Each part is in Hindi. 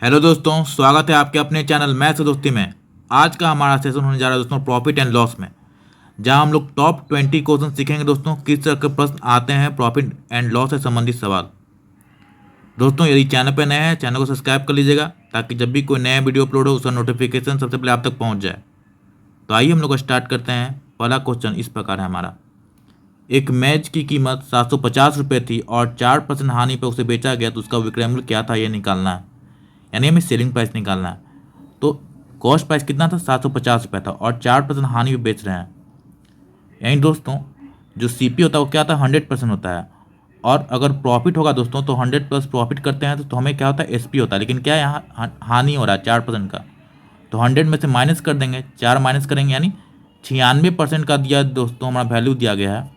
हेलो दोस्तों, स्वागत है आपके अपने चैनल मैथ से दोस्ती में। आज का हमारा सेशन होने जा रहा है दोस्तों प्रॉफिट एंड लॉस में, जहां हम लोग टॉप 20 क्वेश्चन सीखेंगे दोस्तों, किस तरह के प्रश्न आते हैं प्रॉफिट एंड लॉस से संबंधित सवाल। दोस्तों यदि चैनल पर नए हैं, चैनल को सब्सक्राइब कर लीजिएगा ताकि जब भी कोई नया वीडियो अपलोड हो उसका नोटिफिकेशन सबसे पहले आप तक पहुँच जाए। तो आइए हम लोग स्टार्ट करते हैं। पहला क्वेश्चन इस प्रकार है हमारा। एक मैच की कीमत 750 रुपये थी और 4% हानि पर उसे बेचा गया, तो उसका विक्रय मूल्य क्या था, ये निकालना है। यानी हमें सेलिंग प्राइस निकालना है। तो कॉस्ट प्राइस कितना था, 750 रुपये था और 4% हानि पे बेच रहे हैं। यानी दोस्तों जो सीपी होता है वो क्या था, 100% होता है। और अगर प्रॉफिट होगा दोस्तों तो 100 प्लस प्रॉफिट करते हैं तो हमें क्या होता है, एसपी होता है। लेकिन क्या यहाँ हानि हो रहा है 4% का, तो 100 में से माइनस कर देंगे, 4 माइनस करेंगे, यानी 96% का दिया दोस्तों हमारा वैल्यू दिया गया है,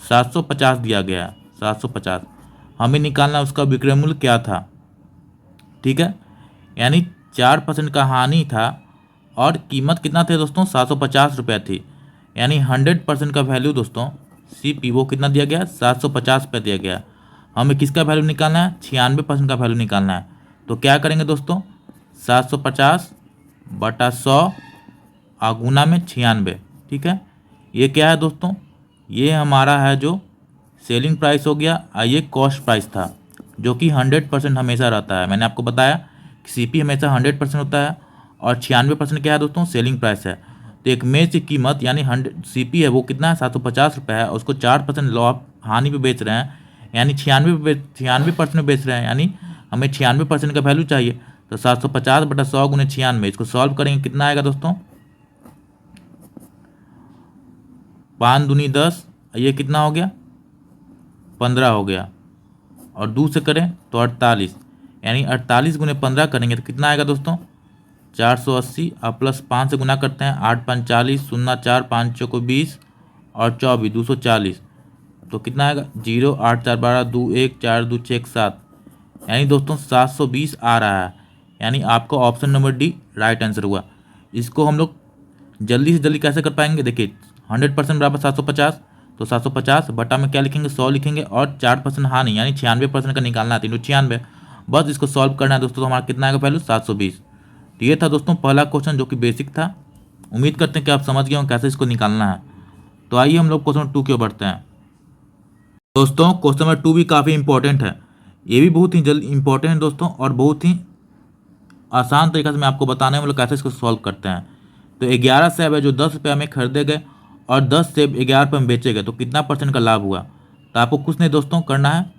750 दिया गया है, 750। हमें निकालना उसका विक्रय मूल्य क्या था, ठीक है। यानी 4% का हानि था और कीमत कितना थे दोस्तों, 750 रुपये थी। यानी 100% का वैल्यू दोस्तों सीपी वो कितना दिया गया, 750 रुपये दिया गया। हमें किसका वैल्यू निकालना है, 96% का वैल्यू निकालना है। तो क्या करेंगे दोस्तों, 750 बटा 100 गुना में 96, ठीक है। ये क्या है दोस्तों, ये हमारा है जो सेलिंग प्राइस हो गया और ये कॉस्ट प्राइस था, जो कि 100% हमेशा रहता है। मैंने आपको बताया कि सीपी हमेशा 100% होता है और 96% क्या है दोस्तों, सेलिंग प्राइस है। तो एक मेज की कीमत यानी 100 सीपी है वो कितना है, 750 रुपये है, और उसको 4% लॉस हानि पे बेच रहे हैं, यानी 96% में बेच रहे हैं। यानी हमें 96% का वैल्यू चाहिए। तो 750 बटा 100 गुने 96, इसको सॉल्व करेंगे, कितना आएगा दोस्तों, 5 दूनी 10, ये कितना हो गया, 15 हो गया। और 2 से करें तो 48, यानी 48 गुने 15 करेंगे तो कितना आएगा दोस्तों, 480। अब प्लस 5 से गुना करते हैं, 8 5 40, 0 4 5 चौको 20 और 24 240। तो कितना आएगा, 0 8 4 12 2 1 4 2 6 7, यानी दोस्तों 720 आ रहा है। यानी आपका option number D right answer हुआ। इसको हम लोग जल्दी से जल्दी कैसे कर पाएंगे, देखिए 100% बराबर 750, तो 750 बटा में क्या लिखेंगे, 100 लिखेंगे और 4% हानि यानी 96% का निकालना है, 396। बस इसको सॉल्व करना है दोस्तों, तो हमारा कितना आएगा वैल्यू, 720। तो ये था दोस्तों पहला क्वेश्चन जो कि बेसिक था। उम्मीद करते हैं कि आप समझ गए हो कैसे इसको निकालना है। तो आइए हम लोग क्वेश्चन 2 की ओर बढ़ते हैं। दोस्तों क्वेश्चन नंबर 2 भी काफ़ी इंपॉर्टेंट है। ये भी बहुत ही जल्द इंपॉर्टेंट है दोस्तों, और बहुत ही आसान तरीके से मैं आपको बताने वाला कैसे इसको सॉल्व करते हैं। तो 11 सेब है जो 10 रुपये में खरीदे गए और 10 सेब 11 रुपये में बेचे गए, तो कितना % का लाभ हुआ। तो आपको कुछ नहीं दोस्तों करना है,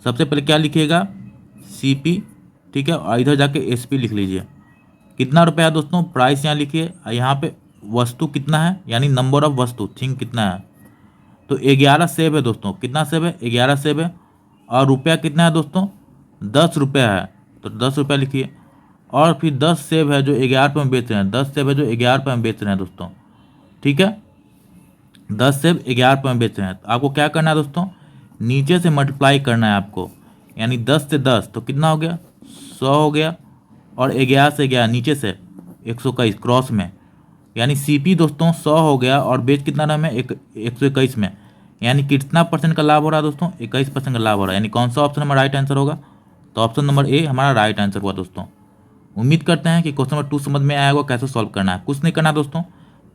सबसे पहले क्या लिखिएगा, सीपी, ठीक है, और इधर जाके एसपी लिख लीजिए। कितना रुपया है दोस्तों, प्राइस यहाँ लिखिए, यहाँ पे वस्तु कितना है यानी नंबर ऑफ वस्तु थिंग कितना है। तो 11 सेब है दोस्तों, कितना सेब है, 11 सेब है। और रुपया कितना है दोस्तों, 10 रुपया है, तो 10 रुपया लिखिए। और फिर 10 सेब है जो 11 रुपये में बेच रहे हैं, 10 सेब है जो 11 रुपये में बेच रहे हैं दोस्तों, ठीक है। 10 सेब 11 रुपये में बेच रहे हैं, तो आपको क्या करना है दोस्तों, नीचे से मल्टीप्लाई करना है आपको। यानी 10 से 10 तो कितना हो गया, 100 हो गया। और 11 से 11 नीचे से 121 क्रॉस में, यानी सीपी दोस्तों 100 हो गया और बेच कितना नाम है, 121 में। यानी कितना % का लाभ हो रहा है दोस्तों, 21% का लाभ हो रहा है। यानी कौन सा ऑप्शन हमारा राइट आंसर होगा, तो ऑप्शन नंबर ए हमारा राइट आंसर हुआ दोस्तों। उम्मीद करते हैं कि क्वेश्चन नंबर 2 समझ में आया होगा कैसे सॉल्व करना है। कुछ नहीं करना दोस्तों,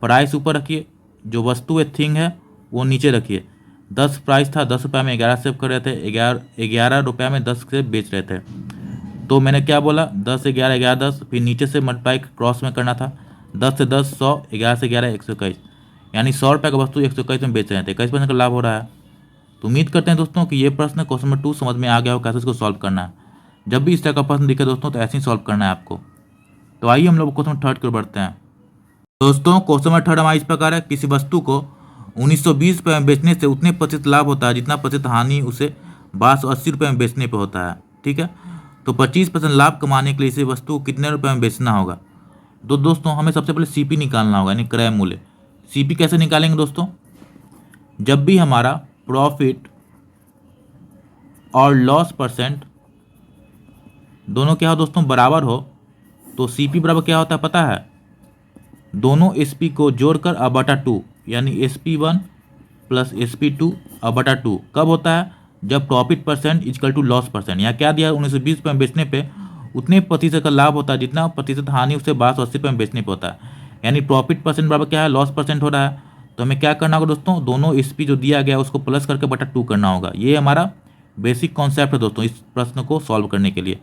प्राइस ऊपर रखिए, जो वस्तु है थिंग है वो नीचे रखिए। 10 प्राइस था, 10 रुपये में 11 सेव कर रहे थे, 11 रुपये में 10 सेव बेच रहे थे। तो मैंने क्या बोला, 10 से 11 11 10, फिर नीचे से मल्टीप्लाई क्रॉस में करना था, 10 से 10 100, 11 से 11 121, यानी 100 रुपये का वस्तु 121 में बेच रहे थे, 21% का लाभ हो रहा है। तो उम्मीद करते हैं दोस्तों कि ये प्रश्न क्वेश्चन नंबर 2 समझ में आ गया हो कैसे इसको सॉल्व करना है। जब भी इस तरह का प्रश्न दिखे दोस्तों तो ऐसे ही सॉल्व करना है आपको। तो आइए हम लोग क्वेश्चन थर्ड की ओर बढ़ते हैं। दोस्तों क्वेश्चन नंबर थर्ड हमारा इस प्रकार है, किसी वस्तु को 1920 रुपये में बेचने से उतने % लाभ होता है जितना % हानि उसे 1280 रुपये में बेचने पर होता है, ठीक है। तो 25% लाभ कमाने के लिए इसे वस्तु को कितने रुपये में बेचना होगा। तो दोस्तों हमें सबसे पहले सीपी निकालना होगा, यानी क्रय मूल्य। सीपी कैसे निकालेंगे दोस्तों, जब भी हमारा प्रॉफिट और लॉस % दोनों क्या हो दोस्तों, बराबर हो, तो सीपी बराबर क्या होता है पता है, दोनों एसपी को जोड़कर बटा 2, यानी SP1 प्लस SP2 बटा 2 कब होता है, जब प्रॉफिट % इजकल टू लॉस %। यहाँ क्या दिया है, 1920 रुपये में बेचने पे उतने प्रतिशत का लाभ होता है जितना प्रतिशत हानि उसे 1280 रुपये में बेचने पर होता है। यानी प्रॉफिट परसेंट बराबर क्या है, लॉस परसेंट हो रहा है। तो हमें क्या करना होगा दोस्तों, दोनों एसपी जो दिया गया उसको प्लस करके बटा 2 करना होगा। ये हमारा बेसिक कॉन्सेप्ट है दोस्तों इस प्रश्न को सॉल्व करने के लिए।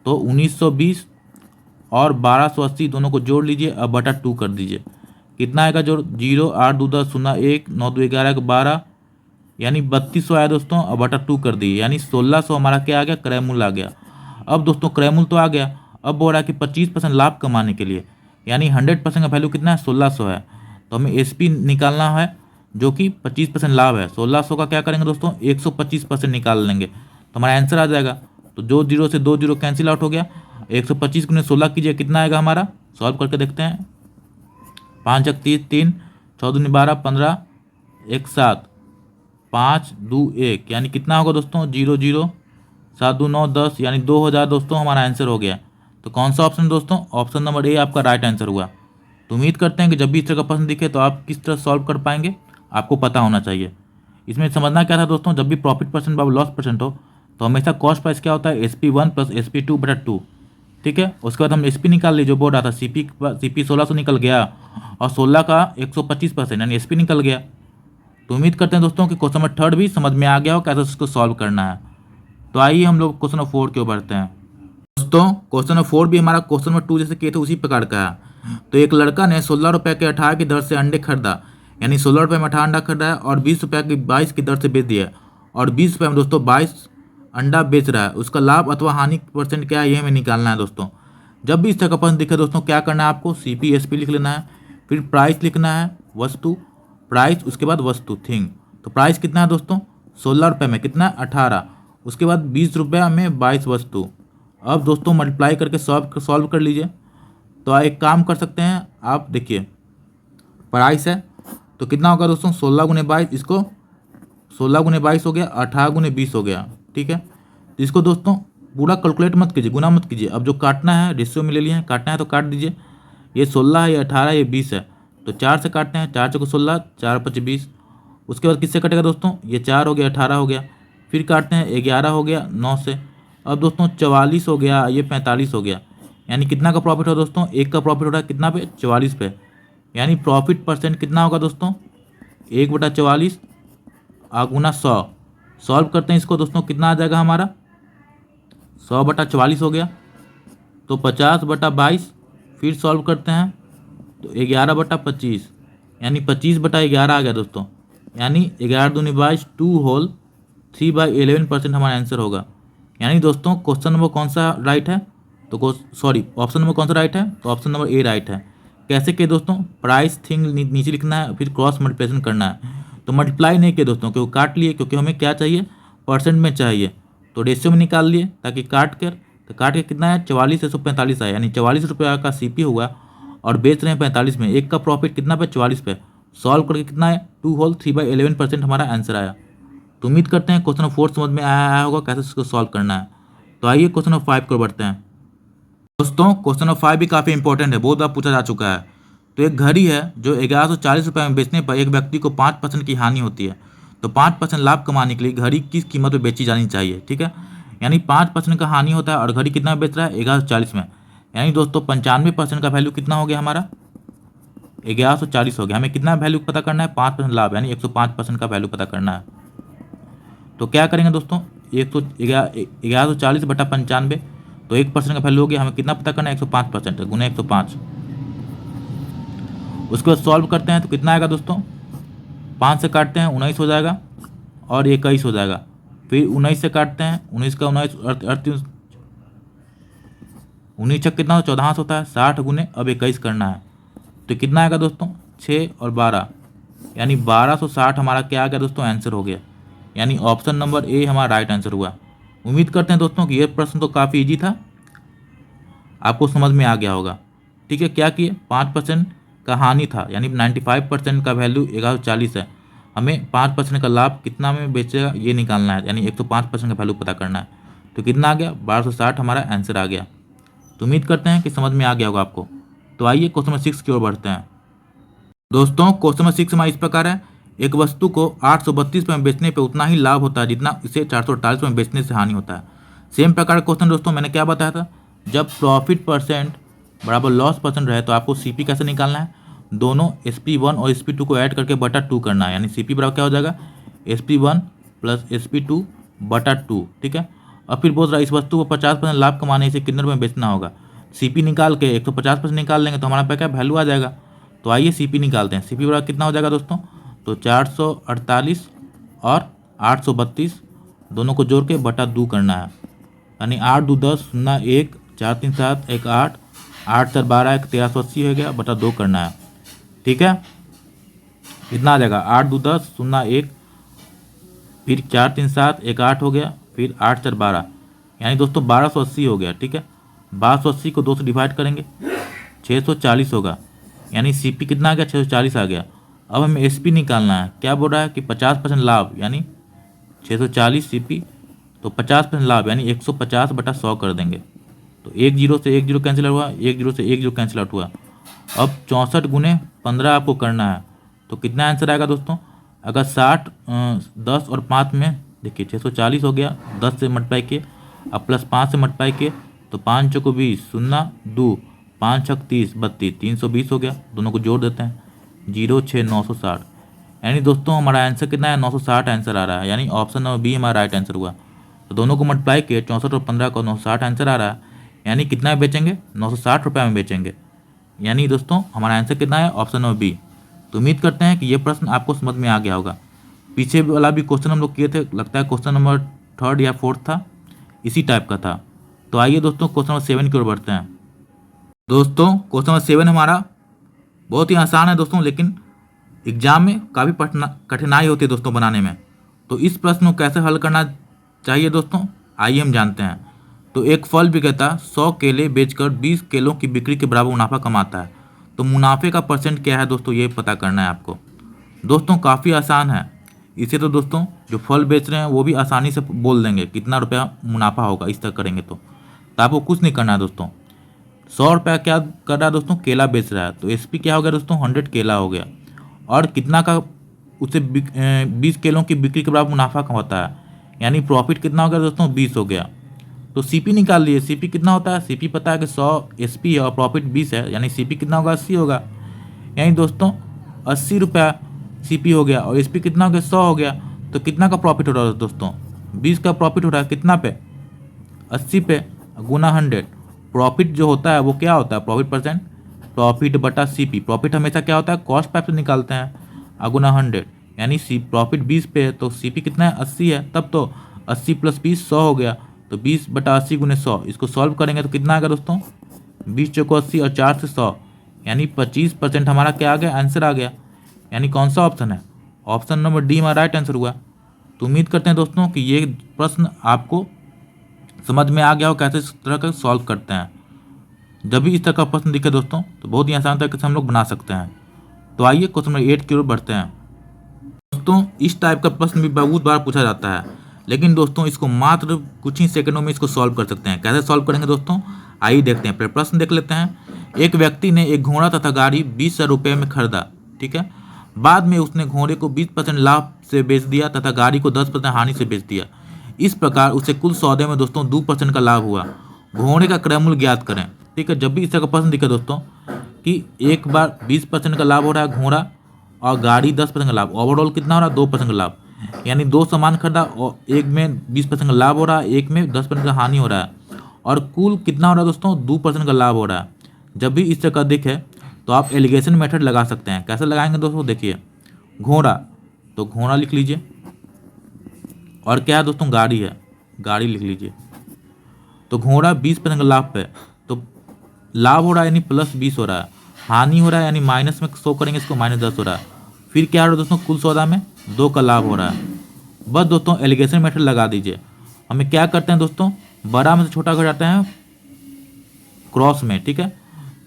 तो 1920 और 1280 दोनों को जोड़ लीजिए, अब बटा 2 कर दीजिए। कितना आएगा जोड़, 0 8 2 10 0 1 9 2 11 12, यानी 3200 आया दोस्तों। अब बटा 2 कर दिए, यानी 1600 हमारा क्या आ गया, क्रय मूल्य आ गया। अब दोस्तों क्रय मूल्य तो आ गया, अब बोल रहा है कि 25% लाभ कमाने के लिए, यानी 100% का वैल्यू कितना है, 1600 है। तो हमें एसपी निकालना है जो कि 25% लाभ है। 1600 का क्या करेंगे दोस्तों, 125% निकाल लेंगे तो हमारा आंसर आ जाएगा। तो जो 0 से 2 0 कैंसिल आउट हो गया। 125 गुने 16 कीजिए, कितना आएगा हमारा, सॉल्व करके देखते हैं। 5 1 30 3 6 2 12 15 1 7 5 2 1, यानी कितना होगा दोस्तों, 0 0 7 2 9 10, यानी 2000 दोस्तों हमारा आंसर हो गया। तो कौन सा ऑप्शन दोस्तों, ऑप्शन नंबर ए आपका राइट आंसर हुआ। तो उम्मीद करते हैं कि जब भी इस तरह का प्रश्न दिखे तो आप किस तरह सॉल्व कर पाएंगे, आपको पता होना चाहिए। इसमें समझना क्या था दोस्तों, जब भी प्रॉफिट परसेंट बराबर लॉस परसेंट हो तो हमेशा कॉस्ट प्राइस क्या होता है, SP1 प्लस SP2 बटा 2। ठीक है, उसके बाद हम SP निकाल लिए, जो बोल रहा था CP 1600 निकल गया और 16 का 125% यानी SP निकल गया। तो उम्मीद करते हैं दोस्तों कि क्वेश्चन नंबर 3 भी समझ में आ गया हो कैसे उसको सॉल्व करना है। तो आइए हम लोग क्वेश्चन नंबर 4 की ओर बढ़ते हैं। दोस्तों क्वेश्चन नंबर 4 भी हमारा क्वेश्चन नंबर 2 जैसे किए थे उसी प्रकार का है। तो एक लड़का ने 16 रुपये के 18 की दर से अंडे खरीदा, यानी 16 रुपये में 18 अंडा खरीदा है और 20 रुपये की 22 की दर से बेच दिया, और 20 रुपये में दोस्तों 22 अंडा बेच रहा है। उसका लाभ अथवा हानि परसेंट क्या है, ये हमें निकालना है दोस्तों। जब भी इस तरह का प्रश्न दिखे दोस्तों क्या करना है आपको, CP SP लिख लेना है, फिर प्राइस लिखना है, वस्तु प्राइस, उसके बाद वस्तु थिंग। तो प्राइस कितना है दोस्तों, 16 रुपये में कितना, 18, उसके बाद 20 रुपये में 22 वस्तु। अब दोस्तों मल्टीप्लाई करके सॉल्व कर लीजिए। तो एक काम कर सकते हैं आप, देखिए प्राइस है तो कितना होगा दोस्तों, 16 गुने 22, इसको 16 गुने 22 हो गया, 18 गुने 20 हो गया। ठीक है, तो इसको दोस्तों पूरा कैलकुलेट मत कीजिए, गुना मत कीजिए। अब जो काटना है रेशियो में ले लिए हैं, काटना है तो काट दीजिए। ये 16 है, ये 18 है, ये 20 है, तो 4 से काटते हैं, 4 चौको 16, 4 5 20। उसके बाद किससे कटेगा दोस्तों, ये 4 हो गया, 18 हो गया, फिर काटते हैं 11 हो गया 9 से। अब दोस्तों 44 हो गया, ये 45 हो गया, यानी कितना का प्रॉफिट हो दोस्तों, एक का प्रॉफिट हो रहा है कितना पे, 44 पे। यानी प्रॉफिट परसेंट कितना होगा दोस्तों, 1/44 गुना 100। सॉल्व करते हैं इसको दोस्तों, कितना आ जाएगा हमारा, 100/44 हो गया, तो 50/22। फिर सॉल्व करते हैं तो 11/25, यानी 25/11 आ गया दोस्तों, यानी 11 दूनी 22, 2 होल 3/11% हमारा आंसर होगा। यानी दोस्तों क्वेश्चन नंबर कौन सा राइट है, तो सॉरी ऑप्शन नंबर कौन सा राइट है, तो ऑप्शन नंबर ए राइट है। कैसे किए दोस्तों, प्राइस थिंग नीचे लिखना है, फिर क्रॉस मल्टीप्लिकेशन करना है। तो मल्टीप्लाई नहीं किए दोस्तों, क्योंकि काट लिए, क्योंकि हमें क्या चाहिए, परसेंट में चाहिए, तो रेशियो में निकाल लिए ताकि काट के कितना है, 44 से 145 आया, यानी 44 रुपये का CP हुआ और बेच रहे हैं 45 में, एक का प्रॉफिट कितना पे, 44 पे। सॉल्व करके कितना है, 2 होल 3/11% हमारा आंसर आया। तो उम्मीद करते हैं क्वेश्चन नंबर 4 समझ में आया होगा कैसे इसको सॉल्व करना है। तो आइए क्वेश्चन नंबर 5 को बढ़ते हैं। दोस्तों क्वेश्चन नंबर 5 भी काफ़ी इंपॉर्टेंट है, बहुत बार पूछा जा चुका है। तो एक घड़ी है जो 1140 रुपये में बेचने पर एक व्यक्ति को 5% की हानि होती है। तो 5% लाभ कमाने के लिए घड़ी किस कीमत पर बेची जानी चाहिए, ठीक है। यानी 5% का हानि होता है और घड़ी कितना में बेच रहा है, 1140 में। यानी दोस्तों 95% का वैल्यू कितना हो गया हमारा, 1140 हो गया। हमें कितना वैल्यू पता करना है, 5% लाभ, यानी 105% का वैल्यू पता करना है। तो क्या करेंगे दोस्तों, 1140/95, तो 1% का वैल्यू हो गया। हमें कितना पता करना है, 105% गुना 105। उसके बाद सॉल्व करते हैं तो कितना आएगा दोस्तों, 5 से काटते हैं 19 हो जाएगा और 21 हो जाएगा। फिर 19 से काटते हैं, 19 का 19 38, 19 छक कितना 14 होता है, 60 गुने अब 21 करना है। तो कितना आएगा दोस्तों, 6 और 12, यानी 1260 हमारा क्या आ गया दोस्तों, आंसर हो गया। यानी ऑप्शन नंबर ए हमारा राइट आंसर हुआ। उम्मीद करते हैं दोस्तों कि ये प्रश्न तो काफ़ी इजी था, आपको समझ में आ गया होगा। ठीक है, क्या किए, 5% का हानि था, यानी 95% का वैल्यू 1140 है। हमें 5% का लाभ कितना में बेचेगा ये निकालना है, यानी 105% का वैल्यू पता करना है। तो कितना आ गया, 1260 हमारा आंसर आ गया। तो उम्मीद करते हैं कि समझ में आ गया होगा आपको। तो आइए क्वेश्चन नंबर 6 की ओर बढ़ते हैं। दोस्तों क्वेश्चन नंबर 6 हमारा इस प्रकार है, एक वस्तु को 832 रुपये में बेचने पर उतना ही लाभ होता है जितना इसे 448 रुपये में बेचने से हानि होता है। सेम प्रकार का क्वेश्चन दोस्तों मैंने क्या बताया था, जब प्रॉफिट परसेंट बराबर लॉस परसेंट रहे तो आपको सीपी कैसे निकालना है, दोनों SP1 और SP2 को ऐड करके बटा 2 करना है, यानी सीपी बराबर क्या हो जाएगा SP1 प्लस SP2 बटा 2। ठीक है, अब फिर बोल रहा है इस वस्तु को 50% लाभ कमाने इसे कितने रुपये में बेचना होगा। सीपी निकाल के 150% निकाल लेंगे तो हमारा पे क्या वैल्यू आ जाएगा। तो आइए सीपी निकालते हैं। सीपी बराबर कितना हो जाएगा दोस्तों, तो 448 और 832 दोनों को जोड़ के बटा 2 करना है, यानी 8 2 10 0 1 4 3 7 1 8 8 4 12 1 1380 हो गया बटा 2 करना है। ठीक है, कितना आ जाएगा 8 2 10 0 1 फिर 4 3 7 1 8 हो गया, फिर 8 4 12, यानी दोस्तों 1280 हो गया। ठीक है, 1280 को 2 से डिवाइड करेंगे 640 होगा, यानी सीपी कितना आ गया 640 आ गया। अब हमें एसपी निकालना है। क्या बोल रहा है कि 50% लाभ, यानी 640 सीपी तो 50% लाभ यानी 150 बटा 100 कर देंगे। तो 1 जीरो से 1 जीरो कैंसिल हुआ, 1 जीरो से 1 जीरो कैंसिल आउट हुआ। अब 64 गुने 15 आपको करना है, तो कितना आंसर आएगा दोस्तों। अगर 60 10 और 5 में देखिए 640 हो गया, 10 से मल्टीप्लाई किए, अब प्लस 5 से मल्टीप्लाई किए तो 5 चौको 20 0 2 5 छक 30 32 320 हो गया। दोनों को जोड़ देते हैं 0 6 960, यानी दोस्तों हमारा आंसर कितना है 960 आंसर आ रहा है, यानी ऑप्शन नंबर बी हमारा राइट आंसर हुआ। तो दोनों को मल्टीप्लाई किए 64 और 15 को 960 आंसर आ रहा है, यानी कितना में बेचेंगे 960 रुपये में बेचेंगे, यानी दोस्तों हमारा आंसर कितना है ऑप्शन नंबर बी। तो उम्मीद करते हैं कि ये प्रश्न आपको समझ में आ गया होगा। पीछे वाला भी क्वेश्चन हम लोग किए थे, लगता है क्वेश्चन नंबर 3 या 4 था, इसी टाइप का था। तो आइए दोस्तों क्वेश्चन नंबर 7 की ओर बढ़ते हैं। दोस्तों क्वेश्चन नंबर 7 हमारा बहुत ही आसान है दोस्तों, लेकिन एग्जाम में काफ़ी कठिनाई होती है दोस्तों बनाने में। तो इस प्रश्न को कैसे हल करना चाहिए दोस्तों, आइए हम जानते हैं। तो एक फल विक्रेता 100 केले बेचकर 20 केलों की बिक्री के बराबर मुनाफा कमाता है, तो मुनाफे का परसेंट क्या है दोस्तों, ये पता करना है आपको। दोस्तों काफ़ी आसान है, इसे तो दोस्तों जो फल बेच रहे हैं वो भी आसानी से बोल देंगे कितना रुपया मुनाफा होगा, इस तरह करेंगे तो आपको कुछ नहीं करना है दोस्तों। 100 रुपया क्या कर रहा है दोस्तों, केला बेच रहा है, तो एसपी क्या हो गया दोस्तों 100 केला हो गया, और कितना का उसे 20 केलों की बिक्री के बराबर मुनाफा का होता है, यानी प्रॉफिट कितना हो गया दोस्तों 20 हो गया। तो सीपी निकाल लिए, सीपी कितना होता है, सीपी पता है कि 100 एसपी है और प्रॉफिट 20 है, यानी सीपी कितना होगा 80 होगा, यानी दोस्तों 80 रुपया सीपी हो गया, और एसपी कितना हो गया 100 हो गया। तो कितना का प्रॉफिट हो रहा है दोस्तों, 20 का प्रॉफिट हो रहा है, कितना पे 80 पे गुना 100। प्रॉफिट जो होता है वो क्या होता है, प्रॉफिट परसेंट, प्रॉफिट बटा सीपी। प्रॉफिट हमेशा क्या होता है कॉस्ट टाइप से निकालते हैं, अगुना 100, यानी सी प्रॉफिट 20 पे है तो सीपी कितना है 80 है, तब तो 80 प्लस 20 100 हो गया। तो 20 बटा 80 गुने 100, इसको सॉल्व करेंगे तो कितना आएगा दोस्तों 20 चौको 80 और 4 से 100, यानी 25% हमारा क्या आ गया आंसर आ गया, यानी कौन सा ऑप्शन है, ऑप्शन नंबर डी हमारा राइट आंसर हुआ। तो उम्मीद करते हैं दोस्तों कि ये प्रश्न आपको समझ में आ गया हो कैसे इस तरह का सॉल्व करते हैं। जब भी इस तरह का प्रश्न दिखे दोस्तों तो बहुत ही आसान तरीके से हम लोग बना सकते हैं। तो आइए क्वेश्चन नंबर 8 की ओर बढ़ते हैं। दोस्तों इस टाइप का प्रश्न भी बहुत बार पूछा जाता है, लेकिन दोस्तों इसको मात्र कुछ ही सेकंडों में इसको सॉल्व कर सकते हैं। कैसे सॉल्व करेंगे दोस्तों, आइए देखते हैं। पहले प्रश्न देख लेते हैं। एक व्यक्ति ने एक घोड़ा तथा गाड़ी 20,000 रुपये में खरीदा, ठीक है। बाद में उसने घोड़े को 20% लाभ से बेच दिया तथा गाड़ी को 10% हानि से बेच दिया। इस प्रकार उसे कुल सौदे में दोस्तों 2% का लाभ हुआ। घोड़े का क्रय मूल्य ज्ञात करें, ठीक है। जब भी इस तरह का प्रश्न दिखे दोस्तों कि एक बार 20% का लाभ हो रहा है घोड़ा और गाड़ी 10% का लाभ, ओवरऑल कितना हो रहा है 2% का लाभ, यानी दो सामान खरीदा और एक में 20% का लाभ हो रहा है, एक में 10% का हानि हो रहा है, और कुल कितना हो रहा है दोस्तों 2% का लाभ हो रहा है। जब भी इस तरह का दिखे तो आप एलिगेशन मेथड लगा सकते हैं। कैसे लगाएंगे दोस्तों, देखिए घोड़ा, तो घोड़ा लिख लीजिए, और क्या है दोस्तों गाड़ी है, गाड़ी लिख लीजिए। तो घोड़ा 20% का लाभ पे, तो लाभ हो रहा है यानी प्लस 20 हो रहा है, हानि हो रहा है यानी माइनस में शो करेंगे इसको -10 हो रहा है। फिर क्या हो रहा है दोस्तों, कुल सौदा में 2 का लाभ हो रहा है। बस दोस्तों एलिगेशन मेथड लगा दीजिए। हमें क्या करते हैं दोस्तों, बड़ा में से छोटा कर जाते हैं क्रॉस में, ठीक है।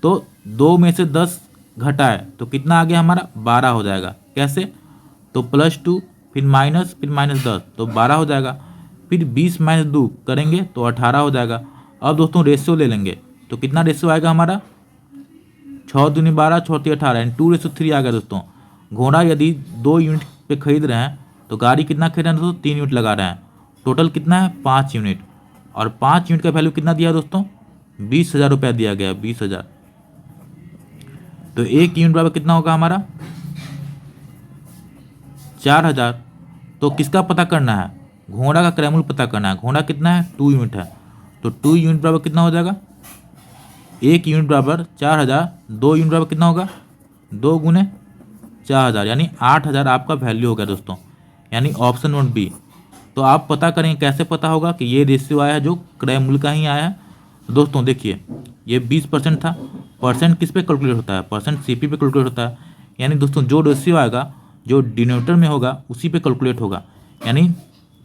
तो 2 में से 10 घटाए तो कितना आ गया हमारा 12 हो जाएगा। कैसे, तो +2 फिर -10 तो 12 हो जाएगा। फिर 20 - 2 करेंगे तो 18 हो जाएगा। अब दोस्तों रेशियो ले लेंगे तो कितना रेशियो आएगा हमारा 6 दूनी 12 6 3 18 यानी 2:3 आ गया दोस्तों। घोड़ा यदि 2 यूनिट पे खरीद रहे हैं तो गाड़ी कितना खरीद रहे हैं दोस्तों 3 यूनिट लगा रहे हैं, टोटल कितना है 5 यूनिट, और 5 यूनिट का वैल्यू कितना दिया है दोस्तों 20,000 रुपया दिया गया है, 20,000। तो 1 यूनिट बराबर कितना होगा हमारा? 4,000। तो किसका पता करना है? घोड़ा का क्रय मूल्य पता करना है। घोड़ा कितना है? 2 यूनिट है। तो 2 यूनिट बराबर कितना हो जाएगा? 1 यूनिट बराबर 4,000। 2 यूनिट बराबर कितना होगा? 2 गुने 4,000 यानी 8,000 आपका वैल्यू हो गया दोस्तों, यानी ऑप्शन 1 बी। तो आप पता करेंगे, कैसे पता होगा कि ये रेशियो आया है जो क्रय मूल्य का ही आया है? दोस्तों देखिए, ये 20% था। परसेंट किस पे कैलकुलेट होता है? परसेंट सीपी पे कैलकुलेट होता है। यानी दोस्तों जो रेशियो आएगा, जो डिनोमिनेटर में होगा उसी पे कैलकुलेट होगा। यानी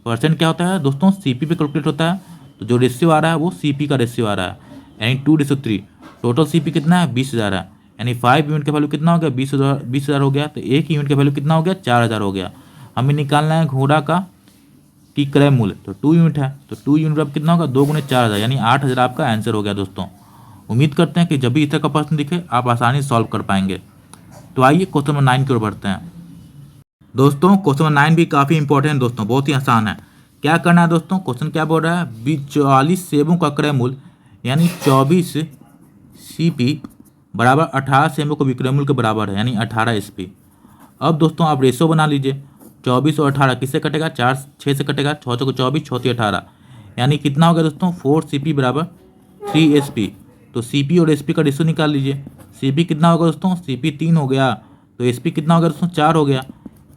परसेंट क्या होता है दोस्तों? सीपी पे कैलकुलेट होता है। तो जो रेशियो आ रहा है वो सीपी का रेशियो आ रहा है, यानी 2:3। टोटल सीपी कितना है? 20,000 है। यानी 5 यूनिट का वैल्यू कितना हो गया? 20,000 हो गया। तो 1 यूनिट का वैल्यू कितना हो गया? 4,000 हो गया। हमें निकालना है घोड़ा का की क्रय मूल्य। तो 2 यूनिट है, तो 2 यूनिट अब कितना होगा? 2 गुने 4,000 यानी 8,000 आपका आंसर हो गया दोस्तों। उम्मीद करते हैं कि जब भी इस तरह का प्रश्न दिखे आप आसानी से सॉल्व कर पाएंगे। तो आइए क्वेश्चन नंबर 9 की ओर बढ़ते हैं। दोस्तों क्वेश्चन नंबर 9 भी काफ़ी इंपॉर्टेंट है दोस्तों, बहुत ही आसान है। क्या करना है दोस्तों? क्वेश्चन क्या बोल रहा है? 44 सेबों का क्रय मूल्य यानी 24 सीपी बराबर 18 सेबों को विक्रय मूल्य के बराबर है, यानी 18 एसपी। अब दोस्तों आप रेशो बना लीजिए। 24 और 18 किससे कटेगा? 4 6 से कटेगा। 6 को 24, 6 18, यानी कितना हो गया दोस्तों? 4 सीपी बराबर 3 एसपी। तो सीपी और एसपी का रेशो निकाल लीजिए। सीपी कितना होगा दोस्तों? सीपी 3 हो गया। तो एसपी कितना हो गया दोस्तों? 4 हो गया।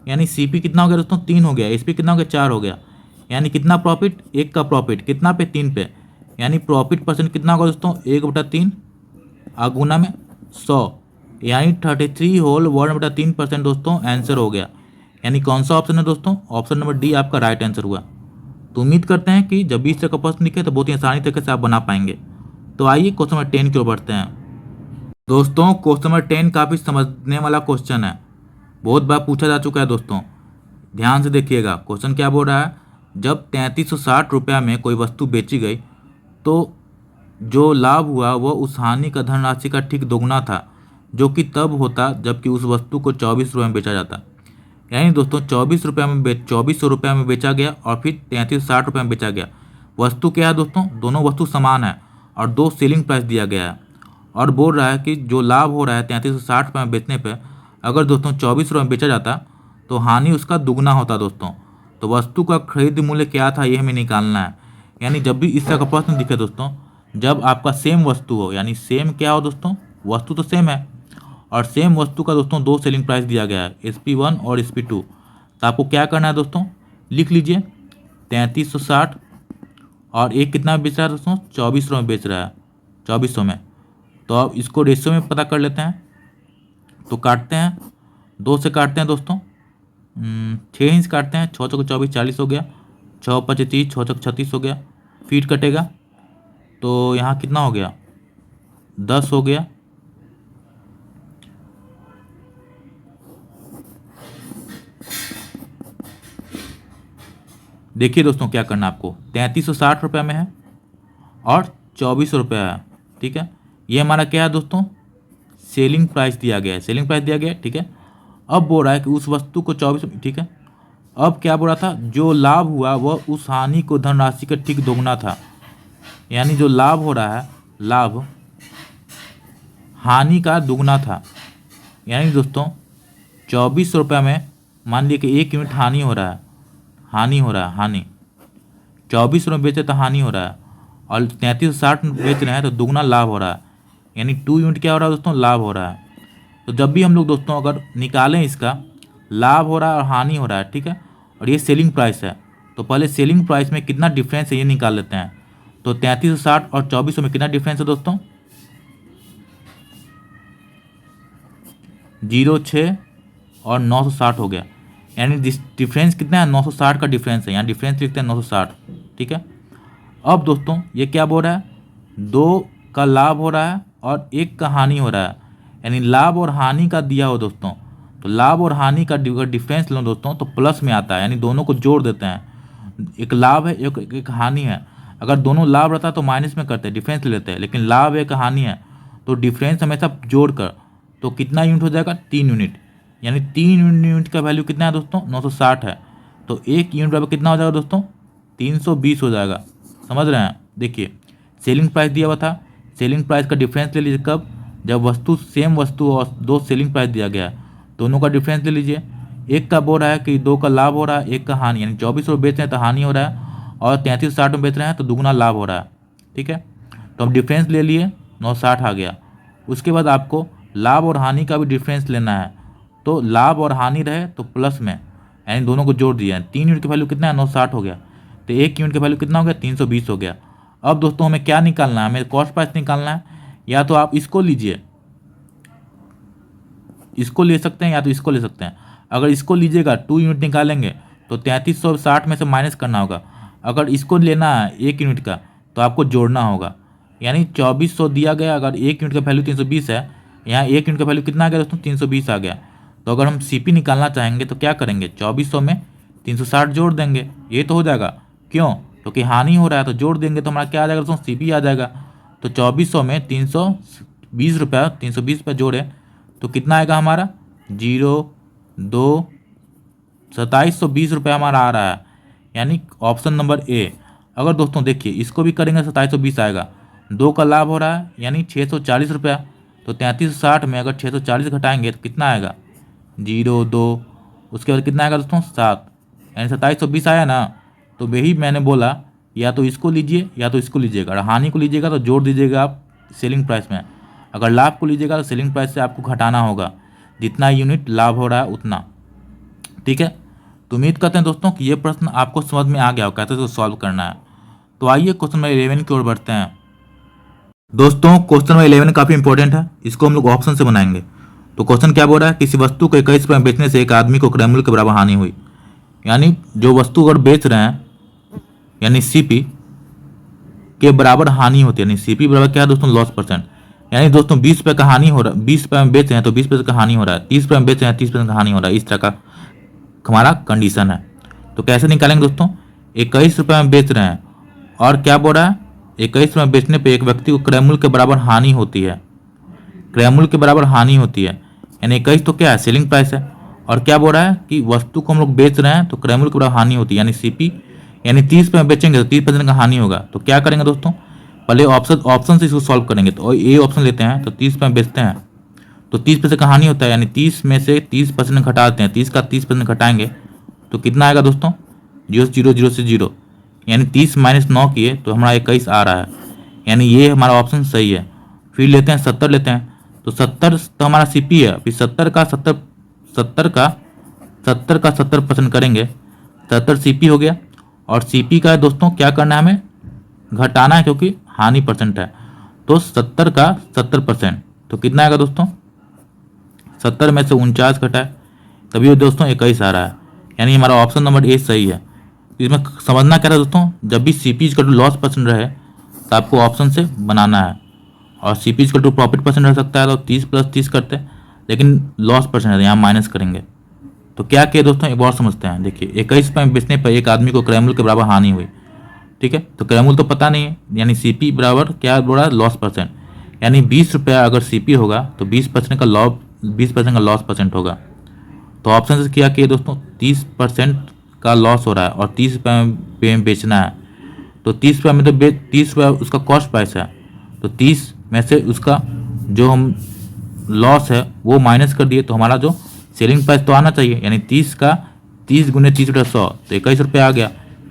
यानी सीपी कितना हो गया दोस्तों? 3 हो गया। एसपी कितना हो गया? 4 हो गया। यानी कितना प्रॉफिट? 1 का प्रॉफिट कितना पे? 3 पे। यानी प्रॉफिट परसेंट कितना होगा दोस्तों? 1/3 गुना में 100, यानी 33 होल 1/3% दोस्तों आंसर हो गया। यानी कौन सा ऑप्शन है दोस्तों? ऑप्शन नंबर डी आपका राइट आंसर हुआ। तो उम्मीद करते हैं कि जब भी इस तरह का प्रश्न दिखे तो बहुत ही आसानी तरीके से आप बना पाएंगे। तो आइए क्वेश्चन नंबर 10 की ओर बढ़ते हैं। दोस्तों क्वेश्चन नंबर 10 काफ़ी समझने वाला क्वेश्चन है, बहुत बार पूछा जा चुका है दोस्तों। ध्यान से देखिएगा, क्वेश्चन क्या बोल रहा है? जब 3360 रुपया में कोई वस्तु बेची गई तो जो लाभ हुआ वह उस हानि का धनराशि का ठीक दोगुना था, जो कि तब होता जबकि उस वस्तु को 24 रुपये में बेचा जाता। यानी दोस्तों 2400 रुपये में बेचा गया और फिर 3360 रुपये में बेचा गया। वस्तु क्या है दोस्तों? दोनों वस्तु समान है और 2 सेलिंग प्राइस दिया गया है। और बोल रहा है कि जो लाभ हो रहा है 3360 रुपये में बेचने पर, अगर दोस्तों 24 रुपये में बेचा जाता तो हानि उसका दुगना होता दोस्तों। तो वस्तु का खरीद मूल्य क्या था ये हमें निकालना है। यानी जब भी इस तरह का प्रश्न दिखे दोस्तों, जब आपका सेम वस्तु हो, यानी सेम क्या हो दोस्तों? वस्तु तो सेम है और सेम वस्तु का दोस्तों 2 सेलिंग प्राइस दिया गया है, SP1 और SP2। तो आपको क्या करना है दोस्तों? लिख लीजिए 3360 और एक कितना बेच रहा है दोस्तों? 2400 में बेच रहा है, 2400 में। तो अब इसको रेशियो में पता कर लेते हैं। तो काटते हैं, 2 से काटते हैं दोस्तों, 6 इंच काटते हैं। 6 चौक 24, 40 हो गया। 6 5 30, 6 चौक 36 हो गया। फीट कटेगा तो यहाँ कितना हो गया? 10 हो गया। देखिए दोस्तों क्या करना है आपको, 3360 रुपये में है और 2400 रुपया है, ठीक है। ये हमारा क्या है दोस्तों? सेलिंग प्राइस दिया गया है, सेलिंग प्राइस दिया गया है, ठीक है। अब बोल रहा है कि उस वस्तु को 24, ठीक है। अब क्या बोल रहा था? जो लाभ हुआ वह उस हानि को धनराशि का ठीक दोगुना था। यानी जो लाभ हो रहा है, लाभ हानि का दुगना था। यानी दोस्तों 2400 रुपये में मान लिया कि 1 यूनिट हानि हो रहा है, हानि 2400 में बेचे तो हानि हो रहा है और 3360 में बेच रहे हैं तो दुगना लाभ हो रहा है। यानी 2 यूनिट क्या हो रहा है दोस्तों? लाभ हो रहा है। तो जब भी हम लोग दोस्तों अगर निकालें इसका, लाभ हो रहा है और हानि हो रहा है, ठीक है, और ये सेलिंग प्राइस है, तो पहले सेलिंग प्राइस में कितना डिफरेंस है ये निकाल लेते हैं। तो 3360 और 2400 में कितना डिफरेंस है दोस्तों? 06 और 960 हो गया। यानी डिफरेंस कितना है? 960 का डिफरेंस है, यहाँ डिफरेंस लिखते हैं 960, ठीक है। अब दोस्तों ये क्या बोल रहा है? 2 का लाभ हो रहा है और 1 का हानि हो रहा है। यानी लाभ और हानि का दिया हो दोस्तों, तो लाभ और हानि का डिफरेंस लो दोस्तों तो प्लस में आता है, यानी दोनों को जोड़ देते हैं। एक लाभ है, एक हानि है। अगर दोनों लाभ रहता तो माइनस में करते, डिफरेंस ले लेते हैं, लेकिन लाभ एक हानि है तो डिफरेंस हमेशा जोड़ कर, तो कितना यूनिट हो जाएगा? 3 यूनिट। यानी 3 यूनिट का वैल्यू कितना है दोस्तों? 960 है। तो 1 यूनिट बराबर कितना हो जाएगा दोस्तों? 320 हो जाएगा। समझ रहे हैं? देखिए सेलिंग प्राइस दिया हुआ था, सेलिंग प्राइस का डिफरेंस ले लीजिए। कब? जब वस्तु सेम वस्तु और दो सेलिंग प्राइस दिया गया है, दोनों का डिफरेंस ले लीजिए। एक का बोल रहा है कि 2 का लाभ हो रहा है, एक का हानि, यानी 24 रुपये बेच रहे हैं तो हानि हो रहा है, और 3360 में बेच रहे हैं तो दुगुना लाभ हो रहा है। ठीक है, तो हम डिफरेंस ले लिए, 960 आ गया। उसके बाद आपको लाभ और हानि का भी डिफरेंस लेना है, तो लाभ और हानि रहे तो प्लस में, यानी दोनों को जोड़ दिया। 3 यूनिट की वैल्यू कितना है? 960 हो गया। तो 1 यूनिट की वैल्यू कितना हो गया? 320 हो गया। अब दोस्तों हमें क्या निकालना है? हमें कॉस्ट प्राइस निकालना है। या तो आप इसको लीजिए, इसको ले सकते हैं, या तो इसको ले सकते हैं। अगर इसको लीजिएगा 2 यूनिट निकालेंगे तो 3360 में से माइनस करना होगा। अगर इसको लेना है 1 यूनिट का तो आपको जोड़ना होगा, यानी 2400 दिया गया। अगर 1 यूनिट का वैल्यू 320 है, यहाँ 1 यूनिट का वैल्यू कितना आ गया दोस्तों? 320 आ गया। तो अगर हम सीपी निकालना चाहेंगे तो क्या करेंगे? 2400 में 360 जोड़ देंगे, ये तो हो जाएगा। क्यों? क्योंकि हानि हो रहा है तो जोड़ देंगे तो हमारा क्या आ जाएगा दोस्तों? सीपी आ जाएगा। तो 2400 में 320 रुपया, 320 रुपये जोड़े तो कितना आएगा हमारा? 2720 रुपये हमारा आ रहा है, यानी ऑप्शन नंबर ए। अगर दोस्तों देखिए इसको भी करेंगे 2720 आएगा। 2 का लाभ हो रहा है यानी 640 रुपया, तो 3360 में अगर 640 घटाएंगे तो कितना आएगा? 02। उसके बाद कितना आएगा दोस्तों? 7, यानी 2720 आया ना। तो वही मैंने बोला, या तो इसको लीजिए या तो इसको लीजिएगा। अगर हानि को लीजिएगा तो जोड़ दीजिएगा आप सेलिंग प्राइस में, अगर लाभ को लीजिएगा तो सेलिंग प्राइस से आपको घटाना होगा, जितना यूनिट लाभ हो रहा है उतना। ठीक है, तो उम्मीद करते हैं दोस्तों कि ये प्रश्न आपको समझ में आ गया हो, कैसे इसको सॉल्व करना है। तो आइए क्वेश्चन नंबर 11 की ओर बढ़ते हैं। दोस्तों क्वेश्चन नंबर 11 काफ़ी इंपॉर्टेंट है, इसको हम लोग ऑप्शन से बनाएंगे। तो क्वेश्चन क्या बोल रहा है? किसी वस्तु को 21 रुपये में बेचने से एक आदमी को क्रय मूल्य के बराबर हानि हुई। यानी जो वस्तु अगर बेच रहे हैं यानी सीपी के बराबर हानि होती है, यानी सीपी बराबर क्या है दोस्तों? Loss percent. यानी दोस्तों 20 रुपये का हानि हो रहा है, 20 रुपये में बेच रहे हैं तो 20 रुपये का हानि हो रहा है, 30 रुपये में बेच रहे हैं 30 रुपये का हानि हो रहा है। इस तरह का हमारा कंडीशन है। तो कैसे निकालेंगे दोस्तों? 21 रुपये में बेच रहे हैं और क्या बोल रहा है? 21 रुपये में बेचने पे एक व्यक्ति को क्रय मूल्य के बराबर हानि होती है, क्रय मूल्य के बराबर हानि होती है। यानी 21 तो क्या है? सेलिंग प्राइस है। और क्या बोल रहा है कि वस्तु को हम लोग बेच रहे हैं तो क्रय मूल्य के बराबर हानि होती है, यानी सीपी, यानी 30 रुपये में बेचेंगे तो 30% का हानि होगा। तो क्या करेंगे दोस्तों? पहले ऑप्शन से इसको सॉल्व करेंगे। तो ये ऑप्शन लेते हैं, तो 30 रुपये में बेचते हैं तो 30% का हानि होता है, यानी 30 में से 30% घटाते हैं, 30 का 30% घटाएंगे तो कितना आएगा दोस्तों? 0 से 0, यानी 30 माइनस 9 किए तो हमारा 21 आ रहा है, यानी ये हमारा ऑप्शन सही है। फिर लेते हैं 70 लेते हैं, तो 70 तो हमारा सीपी है, फिर 70 का 70% करेंगे, 70 सीपी हो गया। और सीपी का दोस्तों क्या करना है? हमें घटाना है क्योंकि हानि परसेंट है। तो 70 का 70%, तो कितना आएगा दोस्तों? 70 में से 49 घटाए तभी दोस्तों 21 आ रहा है, यानी हमारा ऑप्शन नंबर ए सही है। तो इसमें समझना क्या है दोस्तों? जब भी सीपी का लॉस परसेंट रहे तो आपको ऑप्शन से बनाना है, और सीपी का प्रॉफिट परसेंट रह सकता है तो 30 + 30 करते हैं, लेकिन लॉस परसेंट है यहाँ माइनस करेंगे। तो क्या किया दोस्तों? एक बार समझते हैं। देखिए 21 रुपये में बेचने पर एक आदमी को क्रय मूल्य के बराबर हानि हुई। ठीक है, तो क्रय मूल्य तो पता नहीं है, यानी सीपी बराबर क्या बोल रहा है? लॉस परसेंट, यानी 20 रुपया अगर सीपी होगा तो 20% का लॉस, 20% का लॉस परसेंट होगा। तो ऑप्शन से क्या किया दोस्तों? 30% का लॉस हो रहा है और 30 रुपये में बेचना है, तो 30 रुपये में तो 30 रुपये उसका कॉस्ट प्राइस है, तो 30 में से उसका जो हम लॉस है वो माइनस कर दिए, तो हमारा जो सेलिंग प्राइस तो आना चाहिए, यानी 30 का 30 गुने 30 बटा 100 तो 21 रुपये आ गया।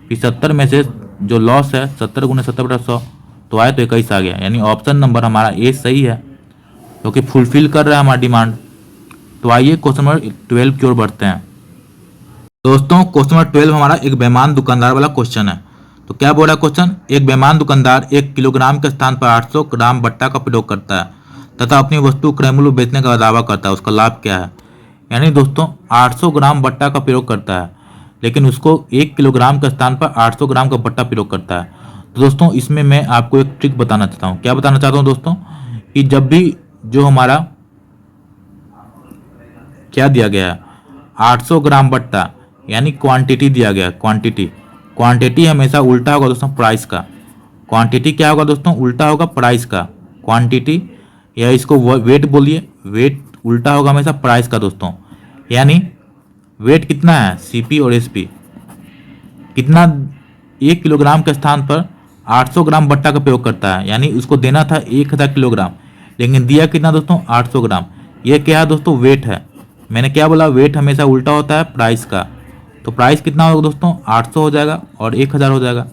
फिर 70 में से जो लॉस है 70 गुने 70 बटा 100 तो आए तो 21 आ गया, यानी ऑप्शन नंबर हमारा ए सही है, क्योंकि फुलफिल कर रहा है हमारा डिमांड। तो आइए क्वेश्चन नंबर 12 की ओर बढ़ते हैं। दोस्तों क्वेश्चन नंबर 12 हमारा एक बेईमान दुकानदार वाला क्वेश्चन है। तो क्या बोल रहा है क्वेश्चन? एक बेईमान दुकानदार 1 किलोग्राम के स्थान पर 800 ग्राम बट्टा का प्रयोग करता है तथा अपनी वस्तु क्रय मूल्य बेचने का दावा करता है, उसका लाभ क्या है? यानी दोस्तों 800 ग्राम बट्टा का प्रयोग करता है, लेकिन उसको 1 किलोग्राम के स्थान पर 800 ग्राम का बट्टा प्रयोग करता है। तो दोस्तों इसमें मैं आपको एक ट्रिक बताना चाहता हूँ। क्या बताना चाहता हूँ दोस्तों? कि जब भी जो हमारा क्या दिया गया है 800 ग्राम बट्टा, यानी क्वांटिटी दिया गया, क्वांटिटी हमेशा उल्टा होगा दोस्तों प्राइस का। क्वांटिटी क्या होगा दोस्तों? उल्टा होगा प्राइस का। क्वांटिटी या इसको वेट बोलिए, वेट उल्टा होगा हमेशा प्राइस का दोस्तों। यानी वेट कितना है? सीपी और एसपी कितना? 1 किलोग्राम के स्थान पर 800 ग्राम बट्टा का प्रयोग करता है, यानी उसको देना था 1000 किलोग्राम, लेकिन दिया कितना दोस्तों 800 ग्राम। ये क्या है दोस्तों वेट है। मैंने क्या बोला, वेट हमेशा उल्टा होता है प्राइस का। तो प्राइस कितना होगा दोस्तों 800 हो जाएगा और 1000 हो जाएगा।